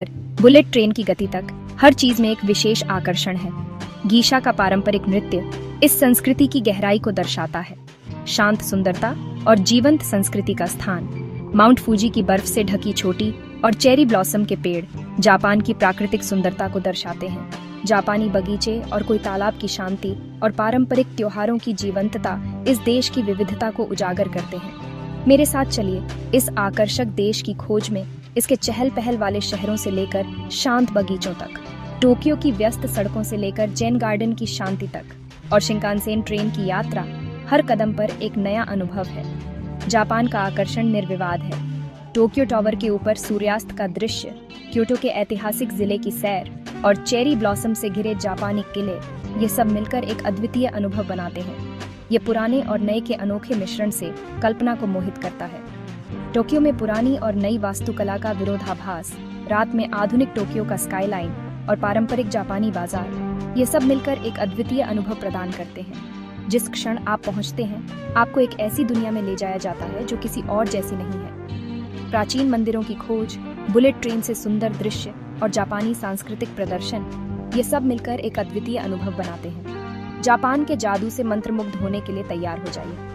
Bullet train की गति तक हर चीज में एक विशेष आकर्षण है। गीशा का पारंपरिक नृत्य इस संस्कृति की गहराई को दर्शाता है। शांत सुंदरता और जीवंत संस्कृति का स्थान, माउंट फूजी की बर्फ से ढकी चोटी और चेरी ब्लॉसम के पेड़ जापान की प्राकृतिक सुंदरता को दर्शाते हैं। जापानी बगीचे और कोई तालाब की शांति और पारंपरिक त्योहारों की जीवंतता इस देश की विविधता को उजागर करते हैं। मेरे साथ चलिए इस आकर्षक देश की खोज में इसके चहल पहल वाले शहरों से लेकर शांत बगीचों तक, टोक्यो की व्यस्त सड़कों से लेकर जैन गार्डन की शांति तक और शिंकानसेन ट्रेन की यात्रा, हर कदम पर एक नया अनुभव है। जापान का आकर्षण निर्विवाद है। टोक्यो टावर के ऊपर सूर्यास्त का दृश्य, क्योटो के ऐतिहासिक जिले की सैर और चेरी ब्लॉसम से घिरे जापानी किले, ये सब मिलकर एक अद्वितीय अनुभव बनाते हैं। ये पुराने और नए के अनोखे मिश्रण से कल्पना को मोहित करता है। टोक्यो में पुरानी और नई वास्तुकला का विरोधाभास, रात में आधुनिक टोक्यो का स्काईलाइन और पारंपरिक जापानी बाजार, ये सब मिलकर एक अद्वितीय अनुभव प्रदान करते हैं। जिस क्षण आप पहुंचते हैं, आपको एक ऐसी दुनिया में ले जाया जाता है जो किसी और जैसी नहीं है। प्राचीन मंदिरों की खोज, बुलेट ट्रेन से सुंदर दृश्य और जापानी सांस्कृतिक प्रदर्शन, ये सब मिलकर एक अद्वितीय अनुभव बनाते हैं। जापान के जादू से मंत्रमुग्ध होने के लिए तैयार हो जाइए।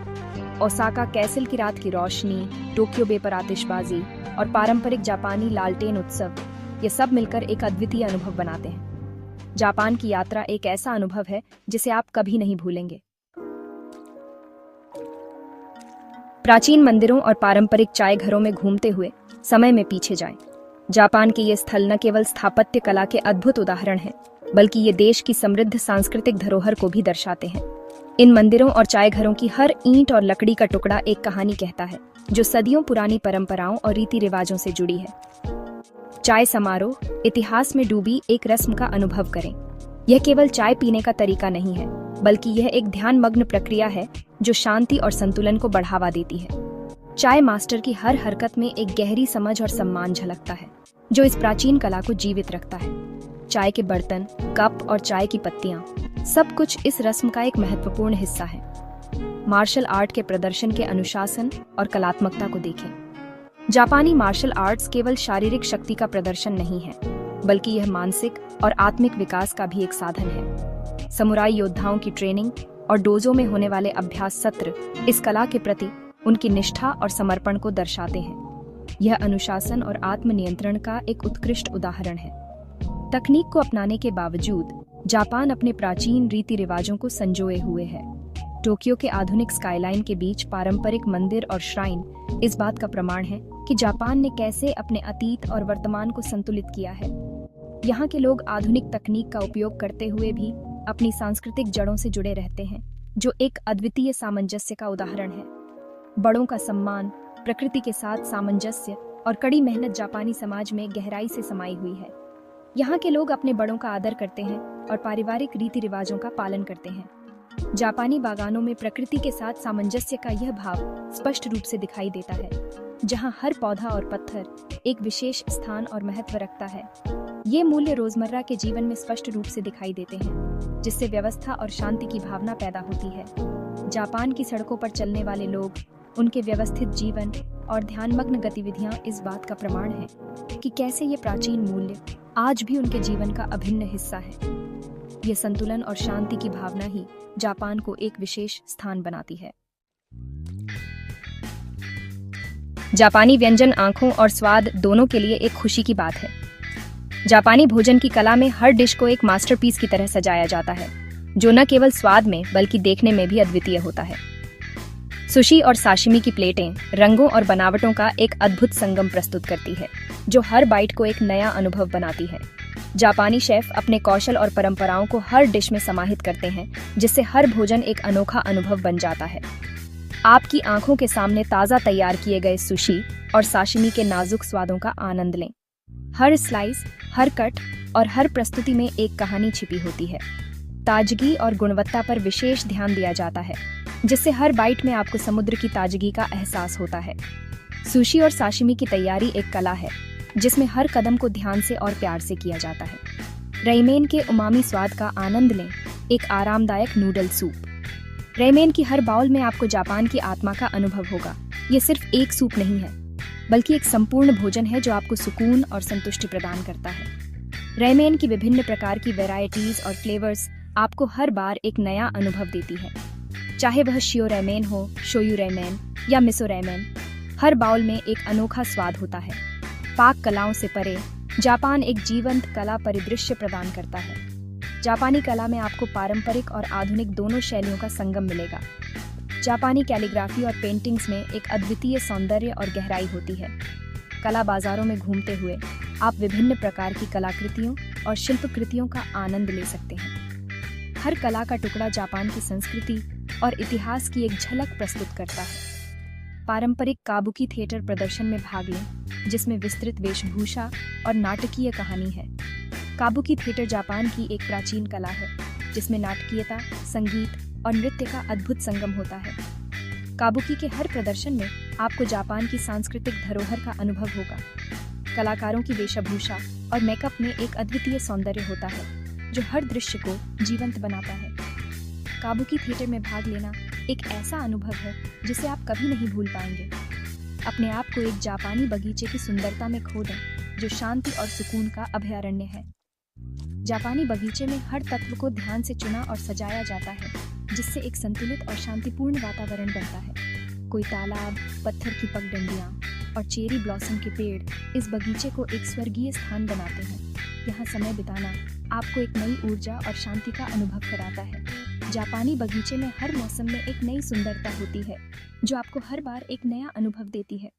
ओसाका कैसल की रात की रोशनी, टोक्यो बे पर आतिशबाजी और पारंपरिक जापानी लालटेन उत्सव, ये सब मिलकर एक अद्वितीय अनुभव बनाते हैं। जापान की यात्रा एक ऐसा अनुभव है जिसे आप कभी नहीं भूलेंगे। प्राचीन मंदिरों और पारंपरिक चाय घरों में घूमते हुए समय में पीछे जाएं। जापान के ये स्थल न केवल स्थापत्य कला के अद्भुत उदाहरण हैं, बल्कि ये देश की समृद्ध सांस्कृतिक धरोहर को भी दर्शाते हैं। इन मंदिरों और चाय घरों की हर ईंट और लकड़ी का टुकड़ा एक कहानी कहता है, जो सदियों पुरानी परंपराओं और रीति रिवाजों से जुड़ी है। चाय समारोह, इतिहास में डूबी एक रस्म का अनुभव करें। यह केवल चाय पीने का तरीका नहीं है, बल्कि यह एक ध्यानमग्न प्रक्रिया है जो शांति और संतुलन को बढ़ावा देती है। चाय मास्टर की हर हरकत में एक गहरी समझ और सम्मान झलकता है, जो इस प्राचीन कला को जीवित रखता है। चाय के बर्तन, कप और चाय की पत्तियां, सब कुछ इस रस्म का एक महत्वपूर्ण हिस्सा है। मार्शल आर्ट के प्रदर्शन के अनुशासन और कलात्मकता को देखें। जापानी मार्शल आर्ट्स केवल शारीरिक शक्ति का प्रदर्शन नहीं है, बल्कि यह मानसिक और आत्मिक विकास का भी एक साधन है। समुराई योद्धाओं की ट्रेनिंग और डोजो में होने वाले अभ्यास सत्र इस कला के प्रति उनकी निष्ठा और समर्पण को दर्शाते हैं। यह अनुशासन और आत्मनियंत्रण का एक उत्कृष्ट उदाहरण है। तकनीक को अपनाने के बावजूद जापान अपने प्राचीन रीति रिवाजों को संजोए हुए है। टोक्यो के आधुनिक स्काईलाइन के बीच पारंपरिक मंदिर और श्राइन इस बात का प्रमाण है कि जापान ने कैसे अपने अतीत और वर्तमान को संतुलित किया है। यहाँ के लोग आधुनिक तकनीक का उपयोग करते हुए भी अपनी सांस्कृतिक जड़ों से जुड़े रहते हैं, जो एक अद्वितीय सामंजस्य का उदाहरण है। बड़ों का सम्मान, प्रकृति के साथ सामंजस्य और कड़ी मेहनत जापानी समाज में गहराई से समाई हुई है। यहाँ के लोग अपने बड़ों का आदर करते हैं और पारिवारिक रीति रिवाजों का पालन करते हैं। जापानी बागानों में प्रकृति के साथ सामंजस्य का यह भाव स्पष्ट रूप से दिखाई देता है, जहाँ हर पौधा और पत्थर एक विशेष स्थान और महत्व रखता है। ये मूल्य रोजमर्रा के जीवन में स्पष्ट रूप से दिखाई देते हैं, जिससे व्यवस्था और शांति की भावना पैदा होती है। जापान की सड़कों पर चलने वाले लोग, उनके व्यवस्थित जीवन और ध्यानमग्न गतिविधियां इस बात का प्रमाण है कि कैसे ये प्राचीन मूल्य आज भी उनके जीवन का अभिन्न हिस्सा है। ये संतुलन और शांति की भावना ही जापान को एक विशेष स्थान बनाती है। जापानी व्यंजन आंखों और स्वाद दोनों के लिए एक खुशी की बात है। जापानी भोजन की कला में हर डिश को एक मास्टरपीस की तरह सजाया जाता है, जो न केवल स्वाद में बल्कि देखने में भी अद्वितीय होता है। सुशी और साशिमी की प्लेटें रंगों और बनावटों का एक अद्भुत संगम प्रस्तुत करती है, जो हर बाइट को एक नया अनुभव बनाती है। जापानी शेफ अपने कौशल और परंपराओं को हर डिश में समाहित करते हैं, जिससे हर भोजन एक अनोखा अनुभव बन जाता है। आपकी आंखों के सामने ताज़ा तैयार किए गए सुशी और साशिमी के नाजुक स्वादों का आनंद लें। हर स्लाइस, हर कट और हर प्रस्तुति में एक कहानी छिपी होती है। ताजगी और गुणवत्ता पर विशेष ध्यान दिया जाता है, जिससे हर बाइट में आपको समुद्र की ताजगी का एहसास होता है। सुशी और साशिमी की तैयारी एक कला है, जिसमें हर कदम को ध्यान से और प्यार से किया जाता है। रेमेन के उमामी स्वाद का आनंद लें, एक आरामदायक नूडल सूप। रेमेन की हर बाउल में आपको जापान की आत्मा का अनुभव होगा। ये सिर्फ एक सूप नहीं है, बल्कि एक संपूर्ण भोजन है जो आपको सुकून और संतुष्टि प्रदान करता है। रेमेन की विभिन्न प्रकार की वैरायटीज और फ्लेवर्स आपको हर बार एक नया अनुभव देती है। चाहे वह शियो रेमेन हो, शोयू रेमेन या मिसो रेमेन, हर बाउल में एक अनोखा स्वाद होता है। पाक कलाओं से परे जापान एक जीवंत कला परिदृश्य प्रदान करता है। जापानी कला में आपको पारंपरिक और आधुनिक दोनों शैलियों का संगम मिलेगा। जापानी कैलीग्राफी और पेंटिंग्स में एक अद्वितीय सौंदर्य और गहराई होती है। कला बाजारों में घूमते हुए आप विभिन्न प्रकार की कलाकृतियों और शिल्पकृतियों का आनंद ले सकते हैं। हर कला का टुकड़ा जापान की संस्कृति और इतिहास की एक झलक प्रस्तुत करता है। पारंपरिक काबुकी थिएटर प्रदर्शन में भाग लें, जिसमें विस्तृत वेशभूषा और नाटकीय कहानी है। काबुकी थिएटर जापान की एक प्राचीन कला है, जिसमें नाटकीयता, संगीत और नृत्य का अद्भुत संगम होता है। काबुकी के हर प्रदर्शन में आपको जापान की सांस्कृतिक धरोहर का अनुभव होगा। कलाकारों की वेशभूषा और मेकअप में एक अद्वितीय सौंदर्य होता है, जो हर दृश्य को जीवंत बनाता है। काबुकी थिएटर में भाग लेना एक ऐसा अनुभव है जिसे आप कभी नहीं भूल पाएंगे। अपने आप को एक जापानी बगीचे की सुंदरता में खो दें, जो शांति और सुकून का अभयारण्य है। जापानी बगीचे में हर तत्व को ध्यान से चुना और सजाया जाता है, जिससे एक संतुलित और शांतिपूर्ण वातावरण बनता है। कोई तालाब, पत्थर की पगडंडियां और चेरी ब्लॉसम के पेड़ इस बगीचे को एक स्वर्गीय स्थान बनाते हैं। यहाँ समय बिताना आपको एक नई ऊर्जा और शांति का अनुभव कराता है। जापानी बगीचे में हर मौसम में एक नई सुंदरता होती है, जो आपको हर बार एक नया अनुभव देती है।